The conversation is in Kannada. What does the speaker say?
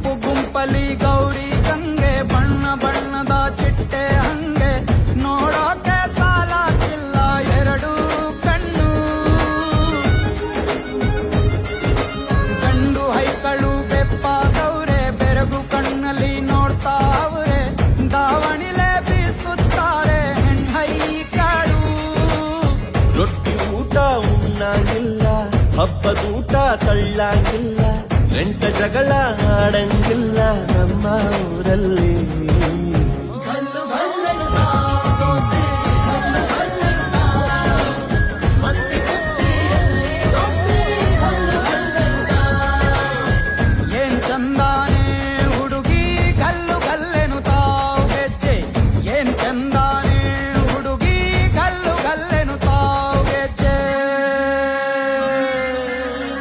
ಗುಂಪು ಗುಂಪಲಿ ಗೌರಿ ಗಂಗೆ ಬಣ್ಣ ಬಣ್ಣದ ಚಿಟ್ಟೆ ಹಂಗೆ ನೋಡೋಕೆ ಸಾಲಾಗಿಲ್ಲ ಎರಡು ಕಣ್ಣು. ಗಂಡು ಹೈಕಳು ಬೆಪ್ಪಾದವ್ರೆ ಬೆರಗು ಕಣ್ಣಲ್ಲಿ ನೋಡ್ತಾ ಅವ್ರೆ ದಾವಣಿಲೆ ಬೀಸುತ್ತಾರೆ ಹೆಣ್ಣೈಕಳು. ರೊಟ್ಟಿ ಊಟ ಉಣ್ಣಾಗಿಲ್ಲ, ಹಬ್ಬದೂಟ ತಳ್ಳಾಗಿಲ್ಲ, ಗಂಟ ಜಗಳ ಆಡಂಗಿಲ್ಲ ನಮ್ಮ ಊರಲ್ಲಿ.